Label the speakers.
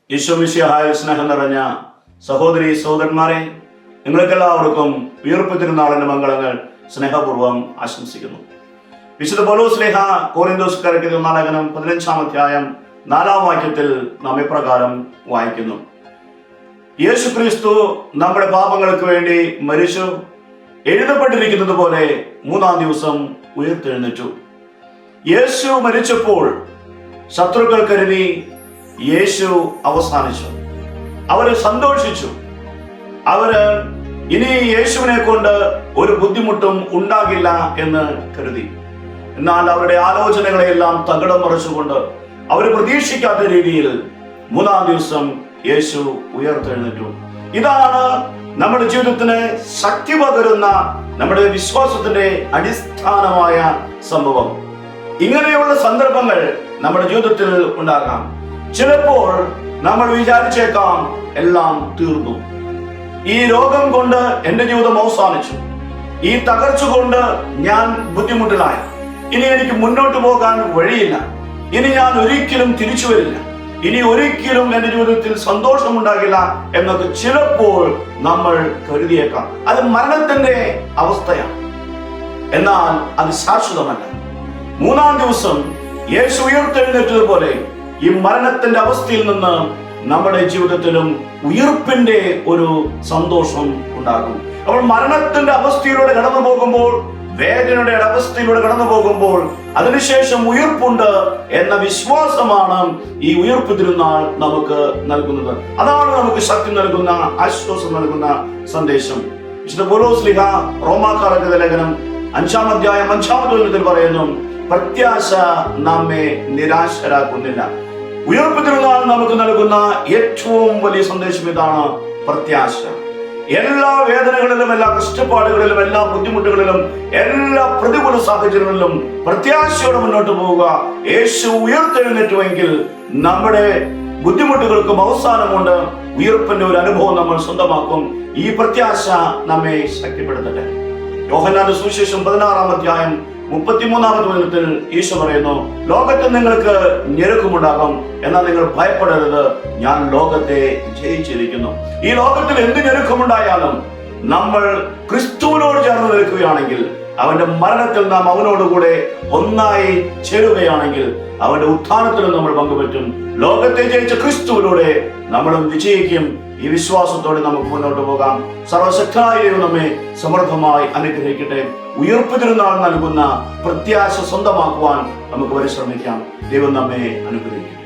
Speaker 1: ഈശോമിശിഹായിൽ സ്നേഹം നിറഞ്ഞ സഹോദരി സഹോദരന്മാരെ, നിങ്ങൾക്കെല്ലാവർക്കും ഉയർപ്പ് തിരുനാളിന്റെ മംഗളങ്ങൾ സ്നേഹപൂർവ്വം ആശംസിക്കുന്നു. വിശുദ്ധ പൗലോസ് ശ്ലീഹ കൊരിന്തോസ്യർക്ക് എഴുതിയ ലേഖനം 15-ാം അധ്യായം 4-ാം വാക്യത്തിൽ നാം ഇപ്രകാരം വായിക്കുന്നു: യേശു ക്രിസ്തു നമ്മുടെ പാപങ്ങൾക്ക് വേണ്ടി മരിച്ചു, എഴുതപ്പെട്ടിരിക്കുന്നത് പോലെ 3-ാം ദിവസം ഉയർത്തെഴുന്നേറ്റു. യേശു മരിച്ചപ്പോൾ ശത്രുക്കൾ കരുതി യേശു അവസാനിച്ചു. അവര് സന്തോഷിച്ചു. അവര് ഇനി യേശുവിനെ കൊണ്ട് ഒരു ബുദ്ധിമുട്ടും ഉണ്ടാകില്ല എന്ന് കരുതി. എന്നാൽ അവരുടെ ആലോചനകളെല്ലാം തകിടം മറിച്ചുകൊണ്ട് അവർ പ്രതീക്ഷിക്കാത്ത രീതിയിൽ 3-ാം ദിവസം യേശു ഉയർത്തെഴുന്നേറ്റു. ഇതാണ് നമ്മുടെ ജീവിതത്തിന് ശക്തി പകരുന്ന നമ്മുടെ വിശ്വാസത്തിന്റെ അടിസ്ഥാനമായ സംഭവം. ഇങ്ങനെയുള്ള സന്ദർഭങ്ങൾ നമ്മുടെ ജീവിതത്തിൽ ഉണ്ടാകാം. ചിലപ്പോൾ നമ്മൾ വിചാരിച്ചേക്കാം, എല്ലാം തീർന്നു, ഈ രോഗം കൊണ്ട് എന്റെ ജീവിതം അവസാനിച്ചു, ഈ തകർച്ച കൊണ്ട് ഞാൻ ബുദ്ധിമുട്ടിലായി, ഇനി എനിക്ക് മുന്നോട്ട് പോകാൻ വഴിയില്ല, ഇനി ഞാൻ ഒരിക്കലും തിരിച്ചു വരില്ല, ഇനി ഒരിക്കലും എന്റെ ജീവിതത്തിൽ സന്തോഷമുണ്ടാകില്ല എന്നൊക്കെ ചിലപ്പോൾ നമ്മൾ കരുതിയേക്കാം. അത് മരണത്തിന്റെ അവസ്ഥയാണ്. എന്നാൽ അത് ശാശ്വതമല്ല. 3-ാം ദിവസം യേശു ഉയർത്തെഴുന്നേറ്റതുപോലെ ഈ മരണത്തിന്റെ അവസ്ഥയിൽ നിന്ന് നമ്മുടെ ജീവിതത്തിലും ഉയർപ്പിന്റെ ഒരു സന്തോഷം ഉണ്ടാകും. അപ്പോൾ മരണത്തിന്റെ അവസ്ഥയിലൂടെ കടന്നു പോകുമ്പോൾ, വേദനയുടെ അവസ്ഥയിലൂടെ കടന്നു പോകുമ്പോൾ അതിനുശേഷം ഉയർപ്പുണ്ട് എന്ന വിശ്വാസമാണ് ഈ ഉയർപ്പ് തിരുനാൾ നമുക്ക് നൽകുന്നത്. അതാണ് നമുക്ക് ശക്തി നൽകുന്ന, ആശ്വാസം നൽകുന്ന സന്ദേശം. വിശുദ്ധ പൗലോസ് ശ്ലീഹ റോമാക്കാർക്ക് എഴുതിയ ലേഖനം 5-ാം അധ്യായം 5-ാമത്തെ വചനത്തിൽ പറയുന്നു: പ്രത്യാശ നമ്മെ നിരാശരാക്കുന്നില്ല. ഉയർപ്പ് തിരുനാൾ നമുക്ക് നൽകുന്ന ഏറ്റവും വലിയ സന്ദേശം ഇതാണ്: പ്രത്യാശ. എല്ലാ വേദനകളിലും, എല്ലാ കഷ്ടപ്പാടുകളിലും, എല്ലാ ബുദ്ധിമുട്ടുകളിലും, എല്ലാ പ്രതികൂല സാഹചര്യങ്ങളിലും പ്രത്യാശയോടെ മുന്നോട്ട് പോവുക. യേശു ഉയർത്തെഴുന്നേറ്റുവെങ്കിൽ നമ്മുടെ ബുദ്ധിമുട്ടുകൾക്കും അവസാനമുണ്ട്. ഉയർപ്പിന്റെ ഒരു അനുഭവം നമ്മൾ സ്വന്തമാക്കും. ഈ പ്രത്യാശ നമ്മെ ശക്തിപ്പെടുത്തട്ടെ. യോഹന്നാന്റെ സുവിശേഷം 16-ാം അധ്യായം 33-ാമത്തെ വചനത്തിൽ ഈശോ പറയുന്നു: ലോകത്തിൽ നിങ്ങൾക്ക് ഞെരുക്കമുണ്ടാകും, എന്നാൽ നിങ്ങൾ ഭയപ്പെടരുത്, ഞാൻ ലോകത്തെ ജയിച്ചിരിക്കുന്നു. ഈ ലോകത്തിൽ എന്ത് ഞെരുക്കമുണ്ടായാലും നമ്മൾ ക്രിസ്തുവിനോട് ചേർന്ന് നിൽക്കുകയാണെങ്കിൽ, അവന്റെ മരണത്തിൽ നാം അവനോടുകൂടെ ഒന്നായി ചേരുകയാണെങ്കിൽ, അവന്റെ ഉത്ഥാനത്തിലും നമ്മൾ പങ്കുപറ്റും. ലോകത്തെ ജയിച്ച ക്രിസ്തുവിലൂടെ നമ്മളും വിജയിക്കും. ഈ വിശ്വാസത്തോടെ നമുക്ക് മുന്നോട്ട് പോകാം. സർവശക്തനായ ദൈവം നമ്മെ സമൃദ്ധമായി അനുഗ്രഹിക്കട്ടെ. ഉയർപ്പ് തിരുനാൾ നൽകുന്ന പ്രത്യാശ സ്വന്തമാക്കുവാൻ നമുക്ക് പരിശ്രമിക്കാം. ദൈവം നമ്മെ അനുഗ്രഹിക്കട്ടെ.